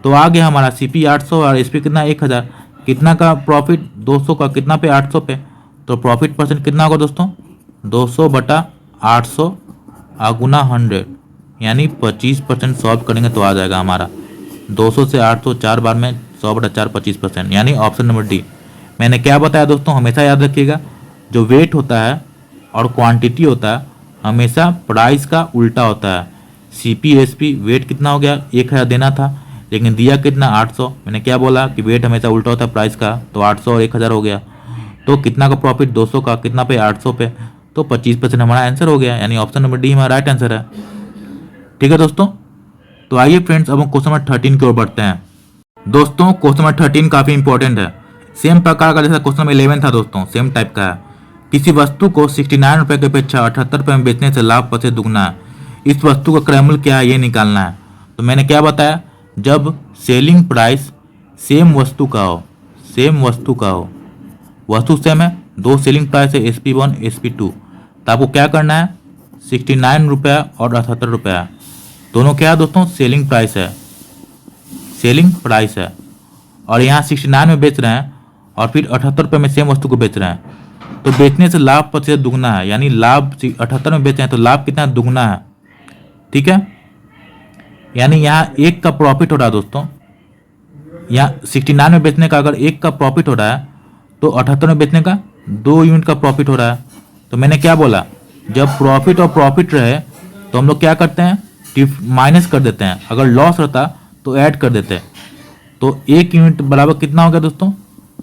तो आ गया हमारा CP 800 और SP कितना 1000। कितना का प्रॉफिट 200 का, कितना पे 800 पे। तो प्रॉफिट परसेंट कितना होगा दोस्तों 200/800 गुना 100, यानी 25% सॉल्व करेंगे तो आ जाएगा हमारा 200 से 800 4 बार में 100/4 25%, यानी ऑप्शन नंबर डी। मैंने क्या बताया दोस्तों, हमेशा याद रखिएगा जो वेट होता है और क्वांटिटी होता है हमेशा प्राइस का उल्टा होता है। CP SP वेट कितना हो गया 1000 देना था, लेकिन दिया कितना 800। मैंने क्या बोला कि वेट हमेशा उल्टा होता है प्राइस का, तो 800 और 1000 हो गया। तो कितना का प्रॉफिट 200 का, कितना पे 800 पे, तो 25% हमारा आंसर हो गया, यानी ऑप्शन नंबर डी हमारा राइट आंसर है। ठीक है दोस्तों, तो आइए फ्रेंड्स अब हम क्वेश्चन नंबर 13 की ओर बढ़ते हैं। दोस्तों क्वेश्चन नंबर 13 काफ़ी इंपॉर्टेंट है, सेम प्रकार का जैसा क्वेश्चन नंबर 11 था दोस्तों, सेम टाइप का है। किसी वस्तु को 69 रुपये की अपेक्षा 78 रुपये में बेचने से लाभ प्रतिशत दुगना है, इस वस्तु का क्रय मूल्य क्या है ये निकालना है। तो मैंने क्या बताया, जब सेलिंग प्राइस सेम वस्तु का हो, सेम वस्तु का हो, वस्तु सेम है, दो सेलिंग प्राइस है SP1 SP2, तो आपको क्या करना है 69 रुपया और 78 रुपया, दोनों क्या है दोस्तों सेलिंग प्राइस है, सेलिंग प्राइस है। और यहाँ 69 में बेच रहे हैं और फिर 78 रुपये में सेम वस्तु को बेच रहे हैं, तो बेचने से लाभ प्रतिशत दुगना है, यानी लाभ 78 में बेच रहे हैं तो लाभ कितना दुगना है। ठीक है, यानी यहाँ एक का प्रॉफिट हो रहा है दोस्तों, यहाँ 69 में बेचने का अगर एक का प्रॉफिट हो रहा है तो 78 में बेचने का 2 यूनिट का प्रॉफिट हो रहा है। तो मैंने क्या बोला, जब प्रॉफिट और प्रॉफिट रहे तो हम लोग क्या करते हैं माइनस कर देते हैं, अगर लॉस रहता तो ऐड कर देते हैं। तो 1 यूनिट बराबर कितना हो गया दोस्तों,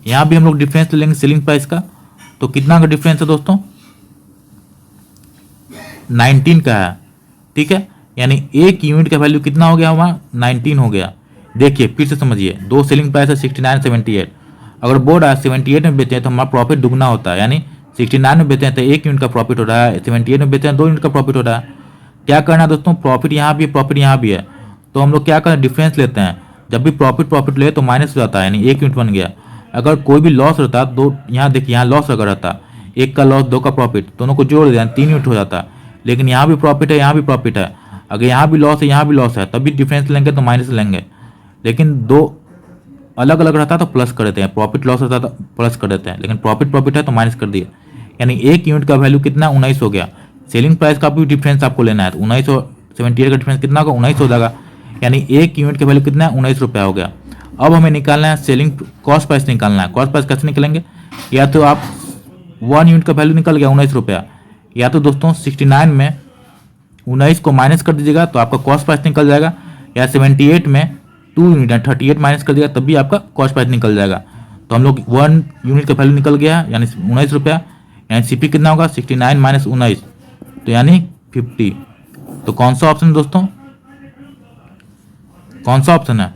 यहाँ भी हम लोग डिफरेंस ले लेंगे सेलिंग प्राइस का, तो कितना का डिफरेंस है दोस्तों 19 का है। ठीक है, यानी 1 यूनिट का वैल्यू कितना हो गया हमारा 19 हो गया। देखिए फिर से समझिए, दो सेलिंग प्राइस है 69 78, अगर बोर्ड है 78 में बेचते हैं तो हमारा प्रॉफिट दुगना होता है, यानी 69 में बेचते हैं तो 1 यूनिट का प्रॉफिट हो रहा है, 78 में बेचते हैं 2 यूनिट का प्रॉफिट हो रहा है। क्या करना है दोस्तों, प्रॉफिट यहाँ भी है प्रॉफिट यहाँ भी है, तो हम लोग क्या करें डिफरेंस लेते हैं, जब भी प्रॉफिट ले तो माइनस हो जाता है, यानी 1 यूनिट बन गया। अगर कोई भी लॉस रहता दो, यहाँ देखिए यहाँ लॉस अगर रहता, 1 का लॉस 2 का प्रॉफिट, दोनों को जोड़ दिया 3 यूनिट हो जाता, लेकिन यहाँ भी प्रॉफिट है यहाँ भी प्रॉफिट है, अगर यहाँ भी लॉस है यहाँ भी लॉस है तब भी डिफरेंस लेंगे तो माइनस लेंगे, लेकिन दो अलग अलग रहता तो प्लस कर देते हैं, प्रॉफिट लॉस रहता तो प्लस कर देते हैं, लेकिन प्रॉफिट है तो माइनस कर दिए, यानी 1 यूनिट का वैल्यू कितना 19 हो गया। सेलिंग प्राइस का भी डिफरेंस आपको लेना है, तो 19 और 78 का डिफरेंस कितना होगा 19 हो जाएगा, यानी 1 यूनिट का वैल्यू कितना है 19 रुपया हो गया। अब हमें निकालना है सेलिंग कॉस्ट प्राइस निकालना है। कॉस्ट प्राइस कैसे निकलेंगे, या तो आप 1 यूनिट का वैल्यू निकल गया 19 रुपया, या तो दोस्तों 69 में 19 को माइनस कर दीजिएगा तो आपका कॉस्ट प्राइस निकल जाएगा, या 78 में 2 यूनिट 38 माइनस कर दिएगा तब भी आपका कॉस्ट प्राइस निकल जाएगा। तो हम लोग 1 यूनिट का वैल्यू निकल गया यानी 19 रुपया, यानी CP कितना होगा 69 माइनस 19, तो यानी 50। तो कौन सा ऑप्शन दोस्तों, कौन सा ऑप्शन है,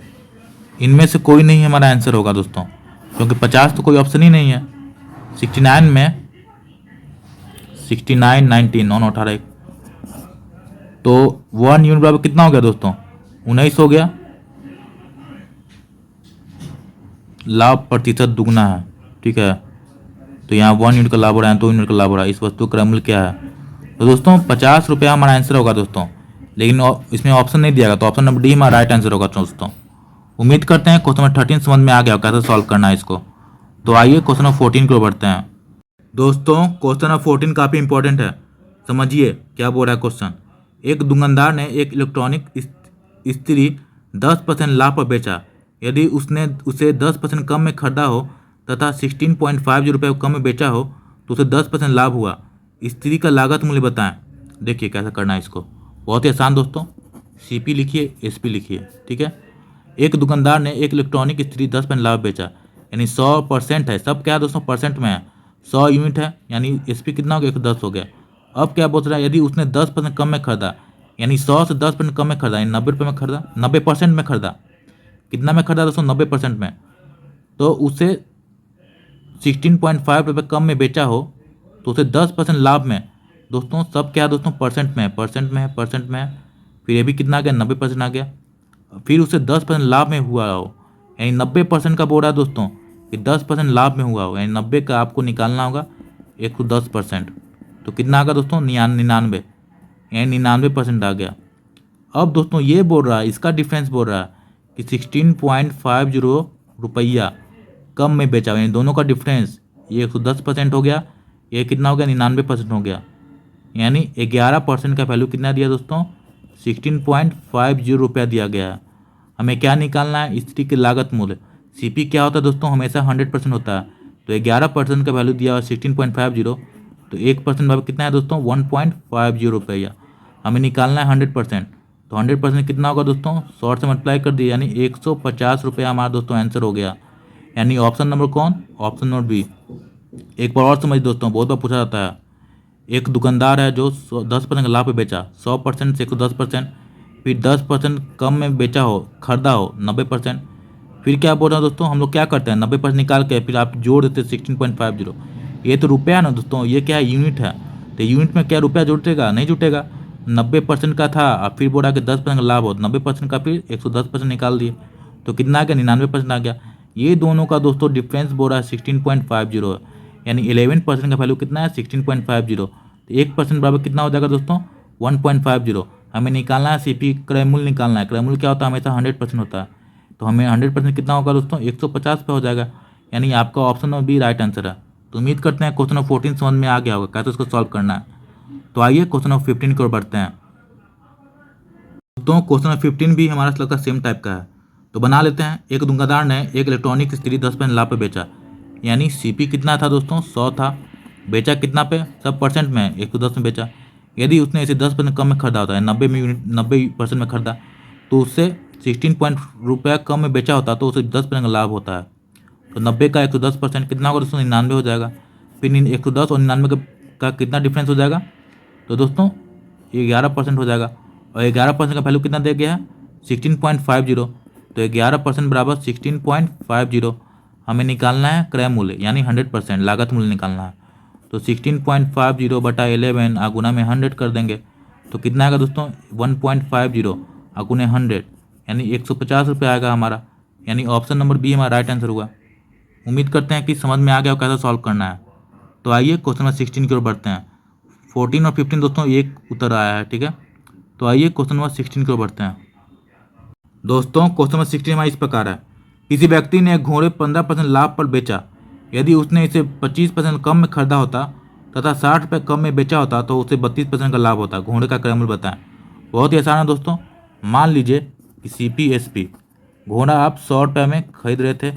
इनमें से कोई नहीं हमारा आंसर होगा दोस्तों, क्योंकि 50 तो कोई ऑप्शन ही नहीं है। 69 में 69 19 9 18, तो 1 यूनिट बराबर कितना हो गया दोस्तों 19 हो गया, लाभ प्रतिशत दुगना है। ठीक है, तो यहाँ 1 यूनिट का लाभ हो रहा है 2 यूनिट का लाभ हो रहा है, इस वस्तु का मूल्य क्या है, तो दोस्तों 50 रुपया हमारा आंसर होगा दोस्तों, लेकिन इसमें ऑप्शन नहीं दिया गया, तो ऑप्शन नंबर डी हमारा राइट आंसर होगा दोस्तों। उम्मीद करते हैं क्वेश्चन नंबर 13 समझ में आ गया कैसे सॉल्व करना है इसको। तो आइए क्वेश्चन नंबर 14 को बढ़ते हैं। दोस्तों क्वेश्चन नंबर 14 काफ़ी इंपॉर्टेंट है, समझिए क्या बोल रहा है क्वेश्चन। एक दुकानदार ने एक इलेक्ट्रॉनिक इस्त्री 10% लाभ पर बेचा, यदि उसने उसे 10% कम में खरीदा हो तथा 16.50 रुपये कम में बेचा हो तो उसे 10% लाभ हुआ, इस्त्री का लागत मूल्य बताएं। देखिए कैसा करना है इसको, बहुत ही आसान दोस्तों, CP लिखिए SP लिखिए। ठीक है, एक दुकानदार ने एक इलेक्ट्रॉनिक इस्त्री 10% लाभ बेचा, यानी 100% है, सब क्या है दोस्तों परसेंट में है, 100 यूनिट है, यानी SP कितना हो गया 110 हो गया। अब क्या बोल रहा है, यदि उसने 10% कम में खरीदा, यानी 100 से 10% कम में खरीदा, यानी 90 रुपये में खरीदा, 90% में खरीदा, कितना में खरीदा दोस्तों 90% में, तो उसे 16.5 रुपये कम में बेचा हो तो उसे 10% लाभ में, दोस्तों सब क्या है दोस्तों परसेंट में है, परसेंट में है, परसेंट में है, फिर ये भी कितना आ गया 90% आ गया, फिर उसे 10% लाभ में हुआ हो, यानी 90% का बोल रहा है दोस्तों कि 10% लाभ में हुआ हो, यानी 90 का आपको निकालना होगा 110%। तो कितना आ गया दोस्तों 99, यानी 99% आ गया। अब दोस्तों ये बोल रहा है, इसका डिफरेंस बोल रहा है कि 16.50 रुपया कम में बेचा, यानी दोनों का डिफरेंस ये 110% हो गया, ये कितना हो गया 99% हो गया, यानी 11% का वैल्यू कितना दिया दोस्तों 16.50 रुपया दिया गया है। हमें क्या निकालना है, स्थिति की लागत मूल्य। सीपी क्या होता है दोस्तों, हमेशा 100% होता है। तो 11% का वैल्यू दिया हुआ 16.50, तो 1% बराबर कितना है दोस्तों 1.50 रुपया। हमें निकालना है 100%, तो 100% कितना होगा दोस्तों 100 से मल्टीप्लाई कर दिया, यानी 150 रुपया हमारा दोस्तों आंसर हो गया। यानी ऑप्शन नंबर कौन, ऑप्शन नंबर बी। एक बार और समझ दोस्तों, बहुत बार पूछा जाता है। एक दुकानदार है जो 10% लाभ पे बेचा, 100% से 110%, फिर 10% कम में बेचा हो, खरीदा हो 90%। फिर क्या बोल रहा हूँ दोस्तों, हम लोग क्या करते हैं 90% निकाल के फिर आप जोड़ देते 16.50। ये तो रुपया ना दोस्तों, ये क्या है यूनिट है, तो यूनिट में क्या रुपया जुटेगा, नहीं जुटेगा। 90% का था, अब फिर बोला कि 10% का लाभ हो, 90% का फिर 110% निकाल दिए, तो कितना आ गया 99% आ गया। ये दोनों का दोस्तों डिफरेंस बोल रहा है 16.50 है, यानी 11% का वैल्यू कितना है 16.50। तो 1% बराबर कितना हो जाएगा दोस्तों 1.50। हमें निकालना है सीपी क्रय मूल्य निकालना है। क्रय मूल्य क्या होता है, हमेशा 100% होता है। तो हमें 100% कितना होगा दोस्तों 150 पे हो जाएगा, यानी आपका option number B right answer है। तो उम्मीद करते हैं क्वेश्चन नंबर 14 समझ में आ गया होगा कैसे उसको सॉल्व करना है। तो आइए क्वेश्चन नंबर 15 की ओर बढ़ते हैं। दोस्तों क्वेश्चन नंबर 15 भी हमारा लगता है सेम टाइप का है, तो बना लेते हैं। एक दुकानदार ने एक इलेक्ट्रॉनिक स्त्री 10% लाभ पे बेचा, यानी सीपी कितना था दोस्तों 100 था, बेचा कितना पे सब परसेंट में 110 में बेचा। यदि उसने इसे 10% कम में खरीदा होता है 90% में खरीदा, तो उससे 16 रुपया कम में बेचा होता तो उसे 10% का लाभ होता है। तो 90 का 110% कितना होगा दोस्तों 99 हो जाएगा। फिर 110 और 99 का कितना डिफरेंस हो जाएगा, तो दोस्तों ये 11% हो जाएगा। और 11% का वैल्यू कितना दे गया है 16.50, तो 11% बराबर 16.50। हमें निकालना है क्रय मूल्य, यानी 100% लागत मूल्य निकालना है। तो 16.50 बटा 11 आगुना में 100 कर देंगे, तो कितना आएगा दोस्तों 1.50 आगुने 100, यानी 150 रुपये आएगा हमारा। यानी ऑप्शन नंबर बी हमारा राइट आंसर हुआ। उम्मीद करते हैं कि समझ में आ गया और कैसे सॉल्व करना है। तो आइए क्वेश्चन नंबर 16 की ओर बढ़ते हैं। 14 और 15 दोस्तों एक उत्तर आया है, ठीक है। तो आइए क्वेश्चन नंबर 16 की ओर बढ़ते हैं। दोस्तों क्वेश्चन नंबर 16 हमारा इस प्रकार है। किसी व्यक्ति ने एक घोड़े 15% लाभ पर बेचा, यदि उसने इसे 25% कम में खरीदा होता तथा 60 रुपये कम में बेचा होता तो उसे 32% का लाभ होता। घोड़े का क्रय मूल्य बताएं। बहुत ही आसान है दोस्तों। मान लीजिए कि CPSP घोड़ा आप 100 रुपये में खरीद रहे थे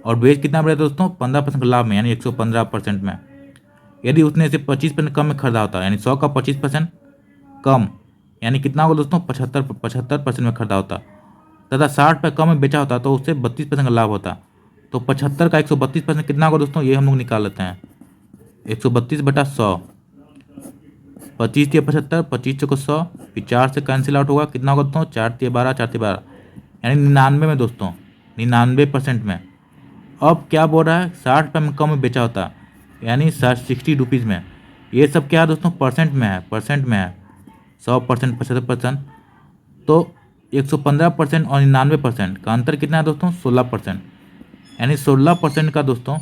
और बेच कितना रहे थे दोस्तों 15% का लाभ में, यानी 115% में। यदि उसने इसे 25% कम में खरीदा होता, यानी 100 का 25% कम, यानी कितना होगा दोस्तों 75% में खरीदा होता तथा 60 रुपये कम में बेचा होता तो उससे 32% का लाभ होता। तो 75 का 132% कितना होगा दोस्तों, ये हम लोग निकाल लेते हैं। 132 बटा 100, 25 या 75, 25 को 100, फिर 4 से कैंसिल आउट होगा, कितना होगा दोस्तों 4 या 12, 4 या 12, यानी 99 में दोस्तों 99% में। अब क्या बोल रहा है 60 रुपये में कम में बेचा होता, यानी 60 रुपीज़ में। ये सब क्या है दोस्तों परसेंट में है, परसेंट में है 100%, 75%। तो 115% और 99% का अंतर कितना है दोस्तों 16%, यानी 16% का दोस्तों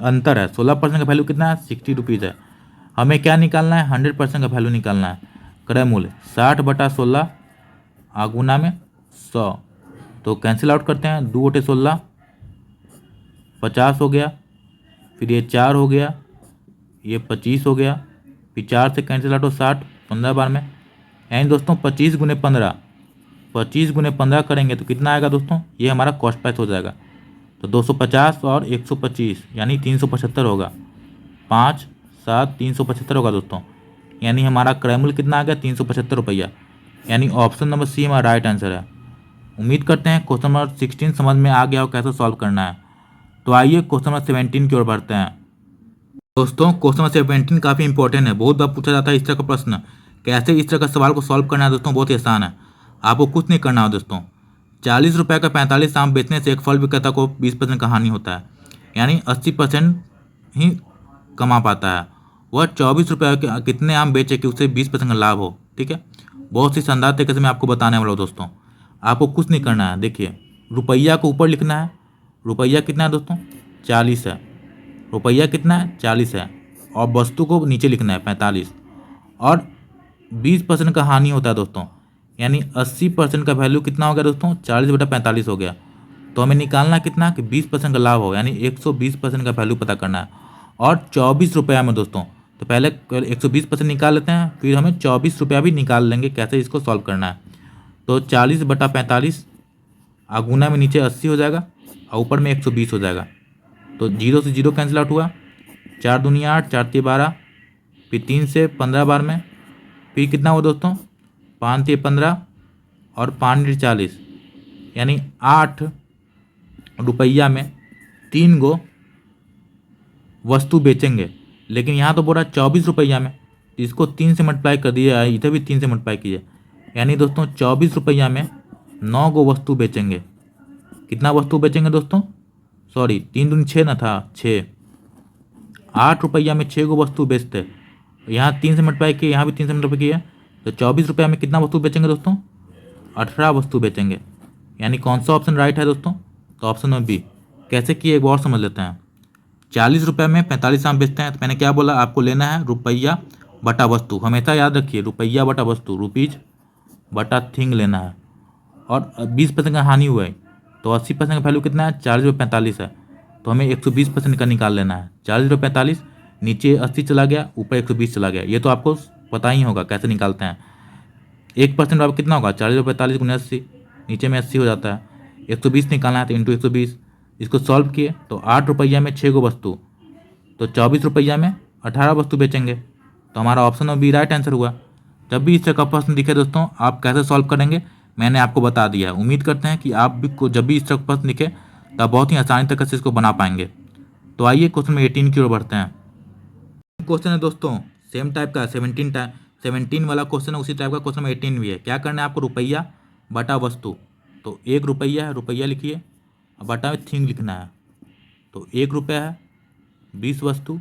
अंतर है। 16% का वैल्यू कितना है 60 रुपीज़ है। हमें क्या निकालना है 100% का वैल्यू निकालना है। क्रय मूल्य 60 बटा 16 आगुना में 100, तो कैंसिल आउट करते हैं, 2 बटे 16 50 हो गया, फिर ये 4 हो गया, ये 25 हो गया, फिर 4 से कैंसिल आउट हो 60, 15 बार में, यानी दोस्तों 25 गुने 15, 25 गुने 15 करेंगे तो कितना आएगा दोस्तों, ये हमारा कॉस्ट प्राइस हो जाएगा। तो 250 और 125 यानी 375 होगा। 5 7 375 होगा दोस्तों, यानी हमारा क्रय मूल्य कितना आ गया 375 रुपया। यानी ऑप्शन नंबर सी हमारा राइट आंसर है। उम्मीद करते हैं क्वेश्चन नंबर 16 समझ में आ गया और कैसे सॉल्व करना है। तो आइए क्वेश्चन नंबर 17 की ओर बढ़ते हैं। दोस्तों क्वेश्चन नंबर 17 काफ़ी इंपॉर्टेंट है, बहुत बार पूछा जाता है इस तरह का प्रश्न। कैसे इस तरह का सवाल को सॉल्व करना है दोस्तों, बहुत ही आसान है। आपको कुछ नहीं करना हो दोस्तों। 40 रुपये का 45 आम बेचने से एक फल विक्रेता को 20% का हानि होता है, यानी 80% ही कमा पाता है। वह 24 रुपये के कितने आम बेचे कि उसे 20% का लाभ हो, ठीक है। बहुत ही शानदार तरीके से मैं आपको बताने वाला हूँ दोस्तों। आपको कुछ नहीं करना है। देखिए रुपया को ऊपर लिखना है। रुपया कितना है दोस्तों? 40 है। रुपया कितना है? 40 है। और वस्तु को नीचे लिखना है 45। और 20% का हानि होता है दोस्तों, यानी 80% का वैल्यू कितना हो गया दोस्तों? 40/45 हो गया। तो हमें निकालना कितना कि 20% का लाभ हो, यानी 120% का वैल्यू पता करना है। और 24 रुपया में दोस्तों, तो पहले 120% निकाल लेते हैं, फिर हमें 24 रुपया भी निकाल लेंगे कैसे इसको सॉल्व करना है। तो 40/45 गुना में नीचे 80 हो जाएगा और ऊपर में 120 हो जाएगा। तो 0 से 0 कैंसिल आउट हुआ। 4 दूनी 8, 4 तिया 12, फिर 3 से 15 बार में, फिर कितना हुआ दोस्तों? 5 तिया 15 और 5 × 40, यानी 8 रुपया में 3 गो वस्तु बेचेंगे। लेकिन यहाँ तो बोल रहा है 24 रुपया में, तो इसको 3 से मल्टीप्लाई कर दिए, इधर भी 3 से मल्टीप्लाई कीजिए, यानी दोस्तों 24 रुपया में 9 गो वस्तु बेचेंगे। कितना वस्तु बेचेंगे दोस्तों? सॉरी, 3 दूनी 6 ना था, 6। 8 रुपया में 6 गो वस्तु बेचते, यहाँ 3 से मल्टीप्लाई किए, यहाँ भी 3 से मल्टीप्लाई किए, तो 24 रुपया में कितना वस्तु बेचेंगे दोस्तों? 18 वस्तु बेचेंगे। यानी कौन सा ऑप्शन राइट है दोस्तों? तो ऑप्शन में बी। कैसे किए एक और समझ लेते हैं। 40 रुपये में 45 आम बेचते हैं, तो मैंने क्या बोला? आपको लेना है रुपया बटा वस्तु। हमेशा याद रखिए, रुपया बटा वस्तु, रुपीज बटा थिंग लेना है। और 20% का हानि हुआ है, तो 80% का वैल्यू कितना है? 40/45 है। तो हमें 120% का निकाल लेना है। 40/45 नीचे 80 चला गया, ऊपर 120 चला गया। ये तो आपको पता ही होगा कैसे निकालते हैं। 1% अब कितना होगा? 40/45 × 80, नीचे में 80 हो जाता है। 120 निकालना है तो इंटू 120। इसको सॉल्व किए तो 8 रुपया में 6 गो वस्तु, तो 24 रुपया में 18 वस्तु बेचेंगे। तो हमारा ऑप्शन में बी राइट आंसर हुआ। जब भी इस तरह का प्रश्न दिखे दोस्तों, आप कैसे सॉल्व करेंगे मैंने आपको बता दिया। उम्मीद करते हैं कि आप भी को जब भी इस तरह का प्रश्न दिखे तो आप बहुत ही आसानी तरीके से इसको बना पाएंगे। तो आइए क्वेश्चन में 18 की ओर बढ़ते हैं। क्वेश्चन है दोस्तों सेम टाइप का, 17 वाला क्वेश्चन है, उसी टाइप का क्वेश्चन में 18 भी है। क्या करना है आपको? रुपया बटा वस्तु। तो 1 रुपया है, रुपया लिखिए, और बटा में थिंग लिखना है। तो 1 रुपया है, 20 वस्तु,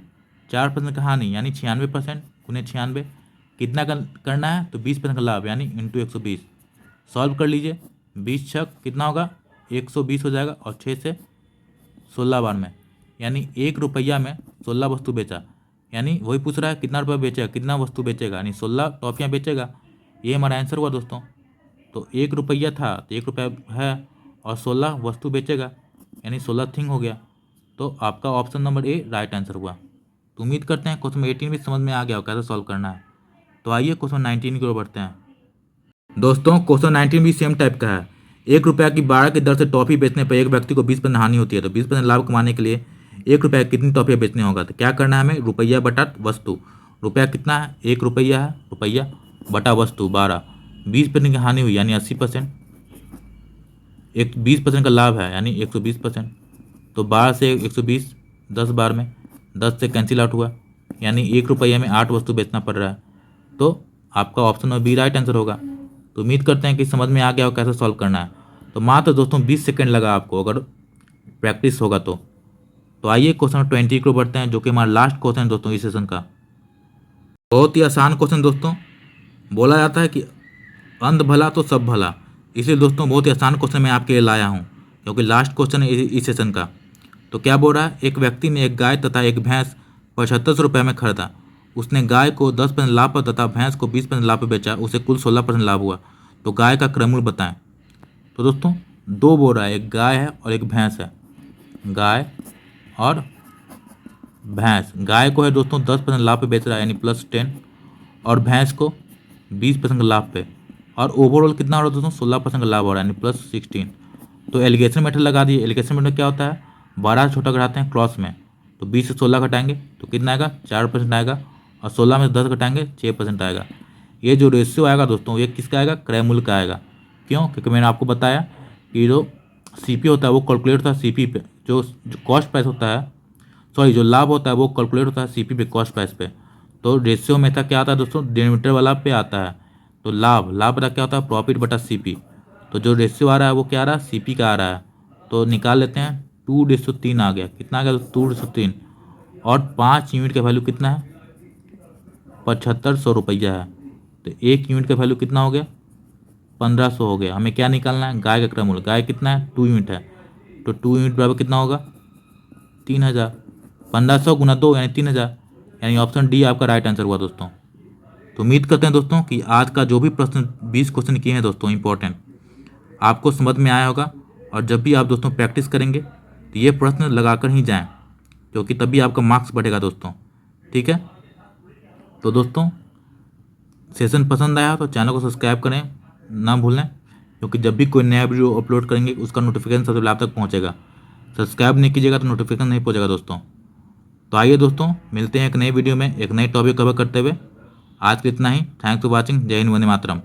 4% का हानि यानी 96% × 96। कितना करना है? तो 20% का लाभ यानी इंटू 120। सॉल्व कर लीजिए। 20 छक कितना होगा? 120 हो जाएगा, और 6 से 16 बार में, यानी 1 रुपया में 16 वस्तु बेचा। यानी वही पूछ रहा है कितना रुपया बेचेगा, कितना वस्तु बेचेगा, यानी 16 टॉफियाँ बेचेगा। ये हमारा आंसर हुआ दोस्तों। तो 1 रुपया था तो 1 रुपया है, और 16 वस्तु बेचेगा, यानी 16 थिंग हो गया। तो आपका option number A right answer हुआ। तो उम्मीद करते हैं क्वेश्चन 18 भी समझ में आ गया हो कैसे सॉल्व करना है। तो आइए क्वेश्चन 19 की ओर बढ़ते हैं। दोस्तों क्वेश्चन 19 भी सेम टाइप का है। 1 रुपया की 12 की दर से टॉफी बेचने पर एक व्यक्ति को 20% हानि होती है, तो 20% लाभ कमाने के लिए 1 रुपया कितनी टॉफियाँ बेचने होगा? तो क्या करना है हमें? रुपया बटा वस्तु। रुपया कितना है? 1 रुपया है, रुपया बटा वस्तु 12, 20% की हानि हुई यानी 80%, 20% का लाभ है यानी 120%। तो 12 से 120 10 बार में, 10 से कैंसिल आउट हुआ, यानी 1 रुपया में 8 वस्तु बेचना पड़ रहा है। तो आपका ऑप्शन में बी राइट आंसर होगा। तो उम्मीद करते हैं कि समझ में आ गया हो कैसे सॉल्व करना है। तो मात्र दोस्तों 20 सेकेंड लगा आपको, अगर प्रैक्टिस होगा तो। आइए क्वेश्चन 20 को बढ़ते हैं, जो कि हमारा लास्ट क्वेश्चन है दोस्तों इस सेशन का। बहुत ही आसान क्वेश्चन दोस्तों। बोला जाता है कि अंध भला तो सब भला, इसलिए दोस्तों बहुत ही आसान क्वेश्चन मैं आपके लिए लाया हूँ, क्योंकि लास्ट क्वेश्चन है इस सेशन का। तो क्या बोल रहा है? एक व्यक्ति ने एक गाय तथा एक भैंस 75 रुपये में खरीदा। उसने गाय को 10% लाभ पर तथा भैंस को 20% लाभ पर बेचा, उसे कुल 16% लाभ हुआ। तो गाय का क्रममूल्य बताएं। तो दोस्तों 2 बोल रहा है, एक गाय है और एक भैंस है। गाय और भैंस, गाय को है दोस्तों 10% लाभ पे बेच रहा है यानी +10, और भैंस को 20% लाभ पे, और ओवरऑल कितना हो रहा है दोस्तों? 16% का लाभ हो रहा है यानी +16। तो एलिगेशन मेथड लगा दिए। एलिगेशन मेथड क्या होता है? 12 छोटा घटाते हैं क्रॉस में, तो 20 से 16 घटाएंगे तो कितना आएगा? 4% आएगा, और 16 में से 10 घटाएंगे 6% आएगा। ये जो रेशियो आएगा दोस्तों, ये किसका आएगा? क्रयमूल्य का आएगा। क्यों? क्योंकि मैंने आपको बताया कि जो सीपी होता है वो कैलकुलेट होता है सीपी पे, जो कॉस्ट प्राइस होता है, सॉरी जो लाभ होता है वो कैलकुलेट होता है सीपी पे, कॉस्ट प्राइस पे। तो रेशियो में था क्या आता है दोस्तों? डिनोमिनेटर वाला पे आता है। तो लाभ बटा क्या होता है? प्रॉफिट बटा सीपी। तो जो रेशियो आ रहा है वो क्या आ रहा है? सीपी का आ रहा है। तो निकाल लेते हैं, 2:3 आ गया। कितना आ गया? 2:3। और 5 यूनिट का वैल्यू कितना है? 7500 रुपया है। तो 1 यूनिट का वैल्यू कितना हो गया? 1500 हो गया। हमें क्या निकालना है, गाय का क्रममूल्य। गाय कितना है, 2 यूनिट है, तो 2 यूनिट बराबर कितना होगा, 3000। 1500 गुना 2 यानी 3000, यानी ऑप्शन डी आपका राइट आंसर हुआ दोस्तों। तो उम्मीद करते हैं दोस्तों कि आज का जो भी प्रश्न 20 क्वेश्चन किए हैं दोस्तों इंपॉर्टेंट, आपको समझ में आया होगा। और जब भी आप दोस्तों प्रैक्टिस करेंगे तो ये प्रश्न लगाकर ही जाएं, क्योंकि तभी आपका मार्क्स बढ़ेगा दोस्तों। ठीक है, तो दोस्तों सेशन पसंद आया तो चैनल को सब्सक्राइब करें ना भूलें, क्योंकि जब भी कोई नया वीडियो अपलोड करेंगे उसका नोटिफिकेशन सबसे पहले आप तक पहुंचेगा। सब्सक्राइब नहीं कीजिएगा तो नोटिफिकेशन नहीं पहुंचेगा दोस्तों। तो आइए दोस्तों, मिलते हैं एक नए वीडियो में एक नए टॉपिक कवर करते हुए। आज के इतना ही। Thanks for watching. जय हिंद, वंदे मातरम।